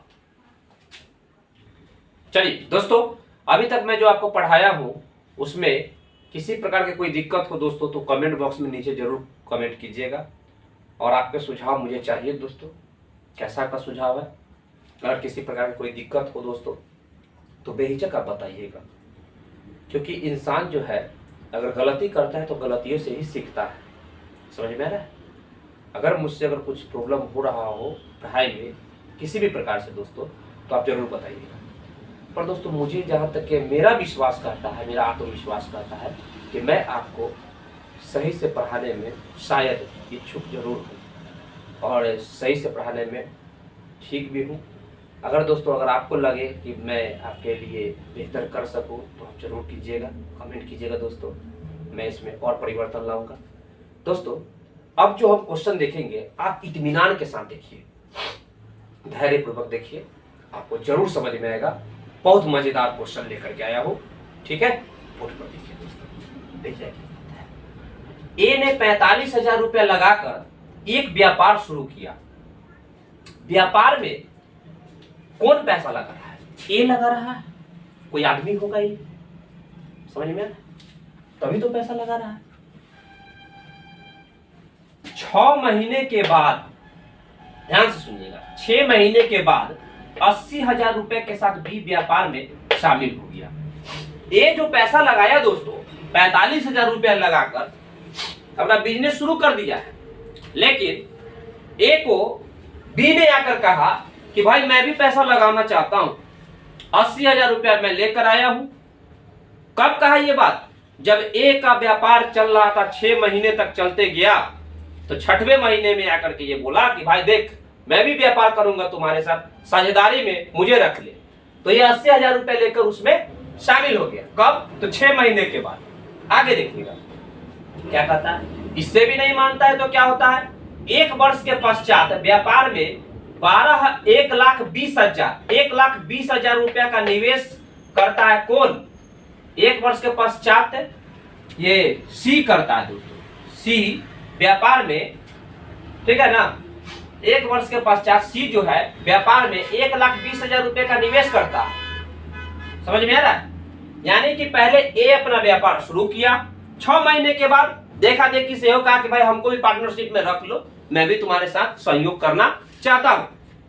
चलिए दोस्तों, अभी तक मैं जो आपको पढ़ाया हूं उसमें किसी प्रकार की कोई दिक्कत हो दोस्तों तो कमेंट बॉक्स में नीचे जरूर कमेंट कीजिएगा, और आपके सुझाव मुझे चाहिए दोस्तों, कैसा का सुझाव है। अगर किसी प्रकार की कोई दिक्कत हो दोस्तों तो बेहिचक आप बताइएगा, क्योंकि इंसान जो है अगर गलती करता है तो गलतियों से ही सीखता है। समझ में आ रहा है? अगर मुझसे अगर कुछ प्रॉब्लम हो रहा हो पढ़ाई में किसी भी प्रकार से दोस्तों, तो आप जरूर बताइएगा। पर दोस्तों मुझे जहाँ तक कि मेरा विश्वास करता है, मेरा आत्मविश्वास करता है कि मैं आपको सही से पढ़ाने में शायद इच्छुक जरूर हूँ और सही से पढ़ाने में ठीक भी हूँ। अगर दोस्तों अगर आपको लगे कि मैं आपके लिए बेहतर कर सकूँ तो आप जरूर कीजिएगा, कमेंट कीजिएगा दोस्तों, मैं इसमें और परिवर्तन लाऊंगा। दोस्तों अब जो हम क्वेश्चन देखेंगे आप इत्मीनान के साथ देखिए, धैर्यपूर्वक देखिए, आपको जरूर समझ में आएगा। बहुत मजेदार क्वेश्चन लेकर के आया हूँ। ठीक है, बोर्ड पर देखिए दोस्तों, देखिए ए ने 45,000 रुपया लगाकर एक व्यापार शुरू किया। व्यापार में कौन पैसा लगा रहा है? ए लगा रहा है, कोई आदमी होगा ये, समझ में, तभी तो पैसा लगा रहा है। 6 महीने के बाद, ध्यान से सुनिएगा, 6 महीने के बाद 80,000 रुपए के साथ बी व्यापार में शामिल हो गया। ए जो पैसा लगाया दोस्तों 45,000 रुपया लगाकर अपना बिजनेस शुरू कर दिया है, लेकिन ए को बी ने आकर कहा कि भाई मैं भी पैसा लगाना चाहता हूं, 80,000 रुपया मैं लेकर आया हूं। कब कहा ये बात? जब ए का व्यापार चल रहा था, 6 महीने तक चलते गया, तो 6वें महीने में आकर के ये बोला कि भाई देख मैं भी व्यापार करूंगा तुम्हारे साथ, साझेदारी में मुझे रख ले। तो ये 80,000 रुपए लेकर उसमें शामिल हो गया। कब? तो 6 महीने के बाद। आगे देखिएगा क्या कहता है। इससे भी नहीं मानता है तो क्या होता है, 1 वर्ष के पश्चात व्यापार में 1,20,000 रुपया का निवेश करता है। कौन? 1 वर्ष के पश्चात ये सी करता है दोस्तों। सी व्यापार में, ठीक है ना, 1 वर्ष के पश्चात सी जो है व्यापार में 1,20,000 रुपए का निवेश करता है। समझ में आ रहा है? यानी कि पहले ए अपना व्यापार शुरू किया, 6 महीने के बाद देखा देखी से कहा कि भाई हमको भी पार्टनरशिप में रख लो, मैं भी तुम्हारे साथ सहयोग करना चाहता हूं,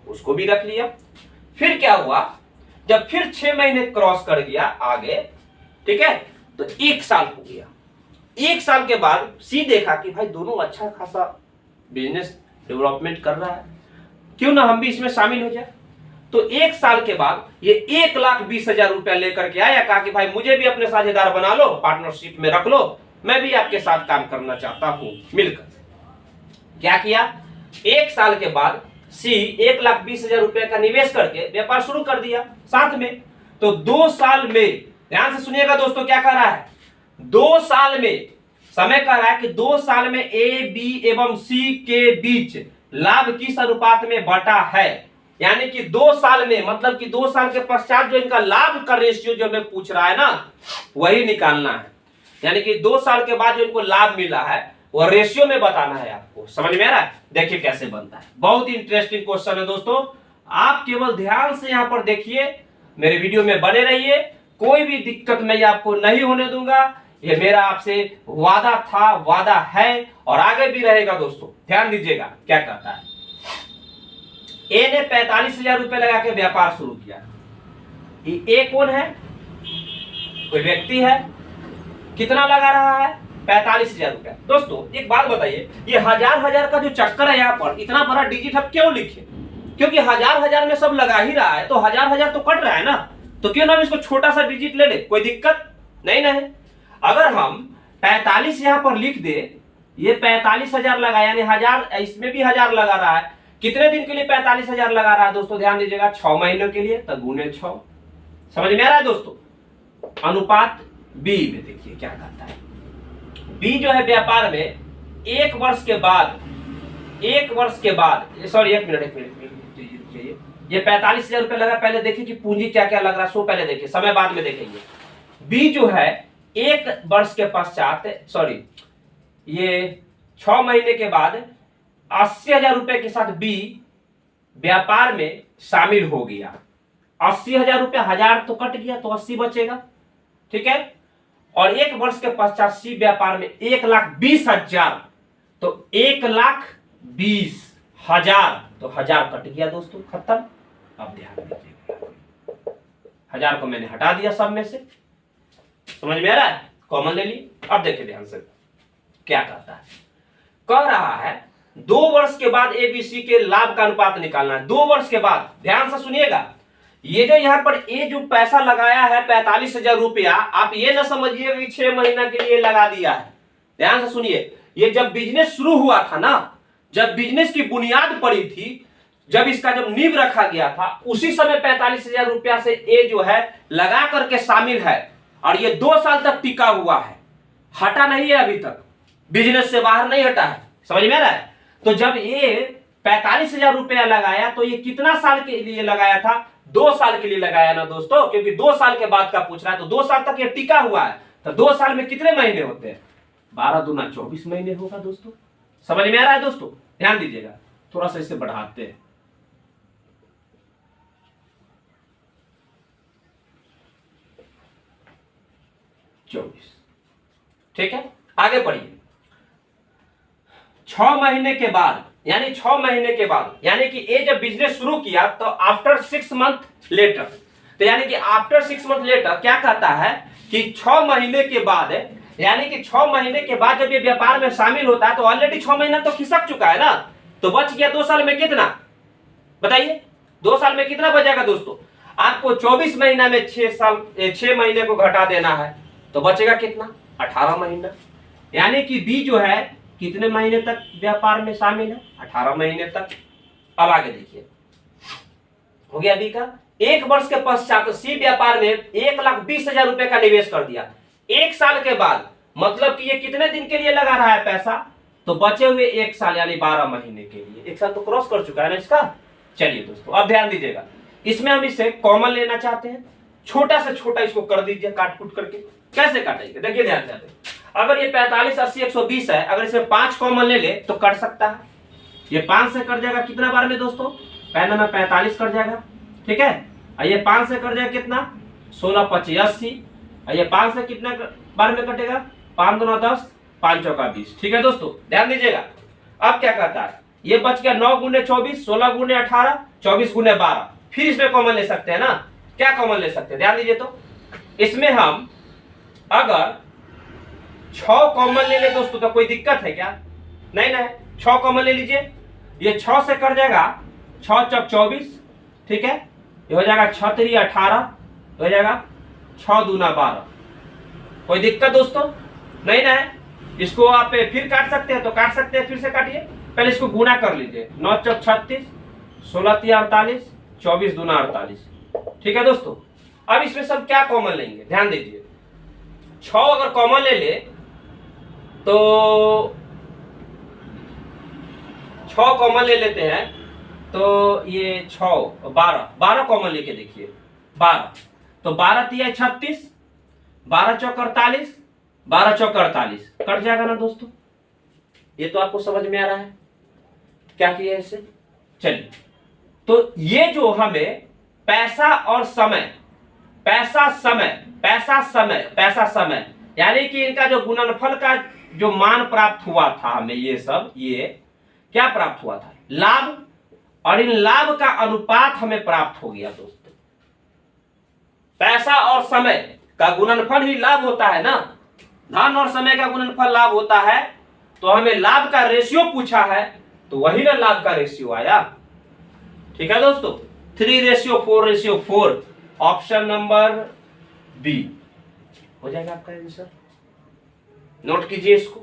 उसको भी रख लिया। फिर क्या हुआ, जब फिर 6 महीने क्रॉस कर गया आगे, ठीक है, तो 1 साल हो गया। 1 साल के बाद सी देखा कि भाई दोनों अच्छा खासा बिजनेस डेवलपमेंट कर रहा है, क्यों ना हम भी इसमें शामिल हो जाए। तो 1 साल के बाद ये 1,20,000 रुपया लेकर के आया, कहा कि भाई मुझे भी अपने साझेदार बना लो, पार्टनरशिप में रख लो, मैं भी आपके साथ काम करना चाहता हूं मिलकर। क्या किया, 1 साल के बाद सी 1,20,000 रुपया का निवेश करके व्यापार शुरू कर दिया साथ में। तो 2 साल में, ध्यान से सुनिएगा दोस्तों क्या कह रहा है, 2 साल में समय कह रहा है कि 2 साल में ए बी एवं सी के बीच लाभ किस अनुपात में बटा है। यानी कि 2 साल में, मतलब कि 2 साल के पश्चात जो इनका लाभ का रेशियो जो हमें पूछ रहा है ना, वही निकालना है। यानी कि 2 साल के बाद जो इनको लाभ मिला है वो रेशियो में बताना है आपको। समझ में आ रहा है? देखिए कैसे बनता है, बहुत ही इंटरेस्टिंग क्वेश्चन है दोस्तों। आप केवल ध्यान से यहां पर देखिए, मेरे वीडियो में बने रहिए, कोई भी दिक्कत मैं आपको नहीं होने दूंगा, ये मेरा आपसे वादा था, वादा है और आगे भी रहेगा दोस्तों। ध्यान दीजिएगा क्या कहता है। ए ने 45,000 रुपए लगा के व्यापार शुरू किया। ए कौन है? कोई व्यक्ति है। कितना लगा रहा है? 45,000 रुपया। दोस्तों एक बात बताइए, ये हजार का जो चक्कर है यहाँ पर, इतना बड़ा डिजिट हम क्यों लिखे? क्योंकि हजार में सब लगा ही रहा है, तो हजार तो कट रहा है ना, तो क्यों ना हम इसको छोटा सा डिजिट ले ले, कोई दिक्कत नहीं ना है। अगर हम 45 यहाँ पर लिख दे, ये 45,000 लगा, यानी 1000, इसमें भी 1000 लगा रहा है। कितने दिन के लिए 45,000 लगा रहा है दोस्तों? ध्यान दीजिएगा, 6 महीनों के लिए, तो गुने 6। समझ में आ रहा है दोस्तों? अनुपात बी में देखिए क्या कहता है। बी जो है व्यापार में 1 वर्ष के बाद, 1 वर्ष के बाद, सॉरी एक मिनट ये 45,000 रुपए लगा। पहले देखिए कि पूंजी क्या क्या लग रहा है, सो पहले देखिए, समय बाद में देखेंगे। बी जो है 1 वर्ष के पश्चात, सॉरी ये 6 महीने के बाद 80,000 रुपए के साथ बी व्यापार में शामिल हो गया। 80,000 रुपए, 1000 तो कट गया तो 80 बचेगा, ठीक है। और 1 वर्ष के पश्चात सी व्यापार में 1,20,000, तो 1,20,000, तो 1000 कट गया दोस्तों, खत्म। अब ध्यान दीजिएगा, 1000 को मैंने हटा दिया सब में से। समझ में आ रहा है? कॉमन ले ली। अब देखिए ध्यान से क्या कहता है। कह रहा है 2 वर्ष के बाद एबीसी के लाभ का अनुपात निकालना है। 2 वर्ष के बाद, ध्यान से सुनिएगा, ये जो यहां पर ए जो पैसा लगाया है 45,000 रुपया, आप ये ना समझिए कि 6 महीना के लिए लगा दिया है। ध्यान से सुनिए, ये जब बिजनेस शुरू हुआ था ना, जब बिजनेस की बुनियाद पड़ी थी, जब इसका जब नींव रखा गया था, उसी समय 45,000 रुपया से ए जो है लगा करके शामिल है, और ये 2 साल तक टिका हुआ है, हटा नहीं है अभी तक, बिजनेस से बाहर नहीं हटा है। समझ में आ रहा है? तो जब ये 45,000 रुपया लगाया, तो ये कितना साल के लिए लगाया था? 2 साल के लिए लगाया ना दोस्तों, क्योंकि 2 साल के बाद का पूछ रहा है, तो 2 साल तक ये टिका हुआ है। तो 2 साल में कितने महीने होते हैं? 12 दूना 24 महीने होगा दोस्तों। समझ में आ रहा है दोस्तों? ध्यान दीजिएगा, थोड़ा सा इसे बढ़ाते हैं। ठीक है, आगे पढ़िए। 6 महीने के बाद, यानी 6 महीने के बाद, यानी कि ये जब बिजनेस शुरू किया तो आफ्टर 6 मंथ लेटर, तो यानी कि आफ्टर 6 मंथ लेटर क्या कहता है कि 6 महीने के बाद, यानी कि 6 महीने के बाद जब ये व्यापार में शामिल होता है तो ऑलरेडी 6 महीना तो खिसक चुका है ना, तो बच गया 2 साल में कितना, बताइए 2 साल में कितना बचेगा दोस्तों। आपको 24 महीना में 6 महीने को घटा देना है तो बचेगा कितना, 18 महीना। यानी कि बी जो है कितने महीने तक व्यापार में शामिल है, 18 महीने तक। अब आगे देखिए, हो गया बी का। 1 वर्ष के पश्चात सी व्यापार में 1,20,000 रुपए का निवेश कर दिया। 1 साल के बाद, मतलब कि ये कितने दिन के लिए लगा रहा है पैसा, तो बचे हुए 1 साल यानी 12 महीने के लिए। 1 साल तो क्रॉस कर चुका है ना इसका। चलिए दोस्तों अब ध्यान दीजिएगा, इसमें हम इसे कॉमन लेना चाहते हैं, छोटा से छोटा इसको कर दीजिए काट कूट करके। कैसे काटेंगे देखिए ध्यान से, अगर ये 45, 80, 120 है, अगर इसमें 5 कॉमन ले ले तो कट सकता है। ये 5 से कट जाएगा कितना बार में दोस्तों, पहले में 45 कट जाएगा, ठीक है। ये 5 से कट जाएगा कितना, 16, 25, 80। ये 5 से कितना बार में कटेगा, 5 दूना 10, 5 चौका 20, ठीक है दोस्तों ध्यान दीजिएगा। अब क्या कहता है, ये बच गया 9 गुने 24, 16 गुने 18, 24 गुने 12। फिर इसमें कॉमन ले सकते हैं ना, क्या कॉमन ले सकते हैं ध्यान दीजिए। तो इसमें हम अगर 6 कॉमन ले ले दोस्तों तो कोई दिक्कत है क्या, नहीं ना, 6 कॉमन ले लीजिए। ये 6 से कट जाएगा 6 चौक 24, ठीक है। ये हो जाएगा 6 3 18, हो जाएगा 6 दूना 12। कोई दिक्कत दोस्तों नहीं ना है। इसको आप फिर काट सकते हैं तो काट सकते हैं, फिर से काटिए, पहले इसको गुना कर लीजिए। 9 चौक 36, 16 3 48, 24 दूना 48, ठीक है दोस्तों। अब इसमें सब क्या कॉमन लेंगे ध्यान दीजिए। 6 अगर कॉमन ले ले तो 6 कॉमन ले लेते हैं, तो ये 6 12 कॉमन लेके देखिए, 12 तो 12 तिया 36, 12 चौक 48, 12 चौक 48 कट जाएगा ना दोस्तों। ये तो आपको समझ में आ रहा है क्या किया इससे। चलिए, तो ये जो हमें पैसा और समय, पैसा समय यानी कि इनका जो गुणनफल का जो मान प्राप्त हुआ था हमें, ये सब ये क्या प्राप्त हुआ था, लाभ, और इन लाभ का अनुपात हमें प्राप्त हो गया दोस्तों। पैसा और समय का गुणनफल ही लाभ होता है ना, धन और समय का गुणनफल लाभ होता है। तो हमें लाभ का रेशियो पूछा है तो वही ना लाभ का रेशियो आया, ठीक है दोस्तों। 3:4:4, ऑप्शन नंबर बी हो जाएगा आपका आंसर। नोट कीजिए इसको,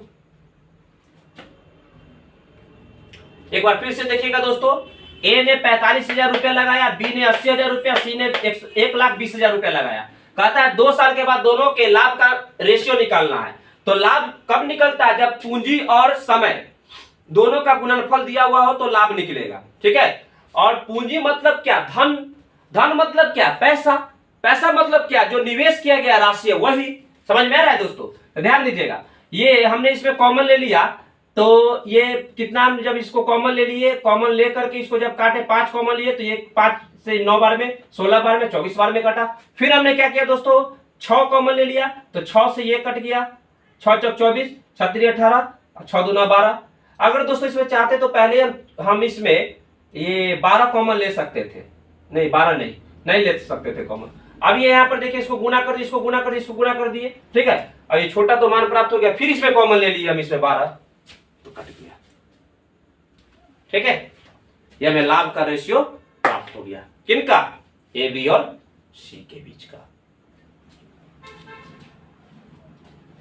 एक बार फिर से देखिएगा दोस्तों। ए ने 45,000 रुपया लगाया, बी ने 80,000 रुपया, सी ने 1,20,000 रुपया लगाया। कहता है 2 साल के बाद दोनों के लाभ का रेशियो निकालना है। तो लाभ कब निकलता है, जब पूंजी और समय दोनों का गुणनफल दिया हुआ हो तो लाभ निकलेगा, ठीक है। और पूंजी मतलब क्या, धन, धन मतलब क्या, पैसा, पैसा मतलब क्या, जो निवेश किया गया राशि है वही। समझ में आ रहा है दोस्तों, तो ध्यान दीजिएगा। ये हमने इसमें कॉमन ले लिया, तो ये कितना, हम जब इसको कॉमन ले लिए, कॉमन ले करके इसको जब काटे, 5 कॉमन लिए तो ये 5 से 9 बार में, 16 बार में, 24 बार में कटा। फिर हमने क्या किया दोस्तों, 6 कॉमन ले लिया तो 6 से ये कट गया, 6 चौक 24, 6 3 18, 6 दूना 12। अगर दोस्तों इसमें चाहते तो पहले हम इसमें ये 12 कॉमन ले सकते थे, नहीं 12 नहीं ले सकते थे कॉमन। अब ये यहाँ पर देखिए, इसको गुना कर दिए, इसको गुना कर दिए, इसको गुना कर दिए, ठीक है। अब ये छोटा तो मान प्राप्त हो गया, फिर इसमें कॉमन ले लिए हम, इसमें 12 तो कट गया, ठीक है। ये हमें लाभ का रेशियो प्राप्त हो गया, किनका, ए बी और सी के बीच का।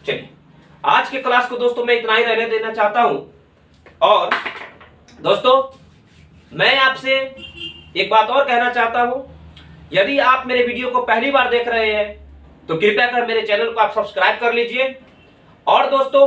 चलिए, आज के क्लास को दोस्तों मैं इतना ही रहने देना चाहता हूं। और दोस्तों मैं आपसे एक बात और कहना चाहता हूं, यदि आप मेरे वीडियो को पहली बार देख रहे हैं तो कृपया कर मेरे चैनल को आप सब्सक्राइब कर लीजिए। और दोस्तों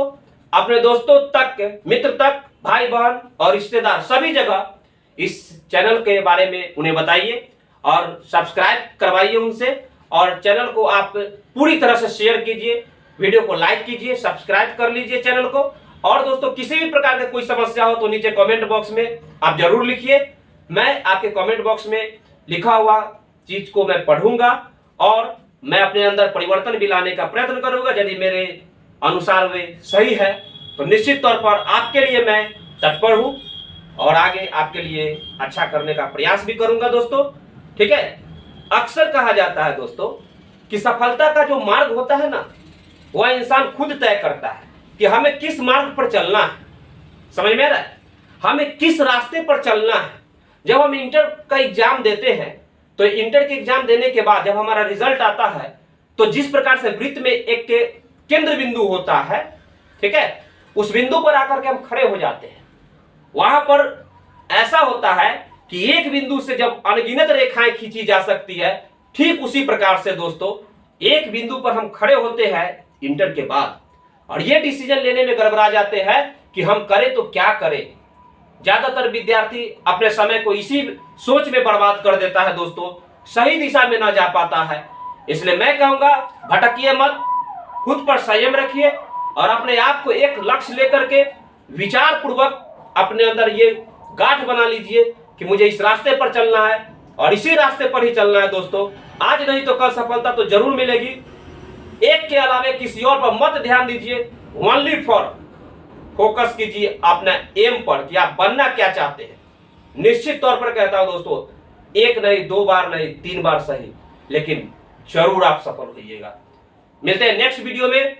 अपने दोस्तों तक, मित्र तक, भाई बहन और रिश्तेदार सभी जगह इस चैनल के बारे में उन्हें बताइए और सब्सक्राइब करवाइए उनसे। और चैनल को आप पूरी तरह से शेयर कीजिए, वीडियो को लाइक कीजिए, सब्सक्राइब कर लीजिए चैनल को। और दोस्तों किसी भी प्रकार की कोई समस्या हो तो नीचे कमेंट बॉक्स में आप जरूर लिखिए। मैं आपके कमेंट बॉक्स में लिखा हुआ चीज को मैं पढ़ूंगा और मैं अपने अंदर परिवर्तन भी लाने का प्रयत्न करूंगा। यदि मेरे अनुसार वे सही है तो निश्चित तौर पर आपके लिए मैं तत्पर हूं और आगे आपके लिए अच्छा करने का प्रयास भी करूंगा दोस्तों। ठीक है, अक्सर कहा जाता है दोस्तों कि सफलता का जो मार्ग होता है ना, वह इंसान खुद तय करता है कि हमें किस मार्ग पर चलना है। समझ में आ रहा है, हमें किस रास्ते पर चलना है। जब हम इंटर का एग्जाम देते हैं तो इंटर के एग्जाम देने के बाद जब हमारा रिजल्ट आता है तो जिस प्रकार से वृत्त में एक केंद्र बिंदु होता है, ठीक है, उस बिंदु पर आकर के हम खड़े हो जाते हैं। वहां पर ऐसा होता है कि एक बिंदु से जब अनगिनत रेखाएं खींची जा सकती है, ठीक उसी प्रकार से दोस्तों एक बिंदु पर हम खड़े होते हैं इंटर के बाद, और ये डिसीजन लेने में गड़बड़ा जाते हैं कि हम करें तो क्या करें। ज्यादातर विद्यार्थी अपने समय को इसी सोच में बर्बाद कर देता है दोस्तों, सही दिशा में ना जा पाता है। इसलिए मैं कहूंगा भटकिए मत, खुद पर संयम रखिए और अपने आप को एक लक्ष्य लेकर के विचार पूर्वक अपने अंदर ये गांठ बना लीजिए कि मुझे इस रास्ते पर चलना है और इसी रास्ते पर ही चलना है दोस्तों। आज नहीं तो कल सफलता तो जरूर मिलेगी। एक के अलावा किसी और पर मत ध्यान दीजिए, ओनली फॉर फोकस कीजिए अपना एम पर कि आप बनना क्या चाहते हैं। निश्चित तौर पर कहता हूं दोस्तों, एक नहीं, 2 बार नहीं, 3 बार सही, लेकिन जरूर आप सफल होइएगा। मिलते हैं नेक्स्ट वीडियो में।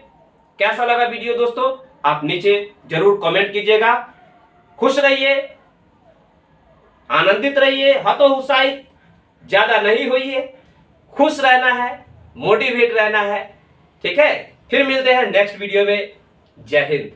कैसा लगा वीडियो दोस्तों, आप नीचे जरूर कमेंट कीजिएगा। खुश रहिए, आनंदित रहिए, हतोत्साहित ज्यादा नहीं होइए, खुश रहना है, मोटिवेट रहना है। ठीक है, फिर मिलते हैं नेक्स्ट वीडियो में। जय हिंद।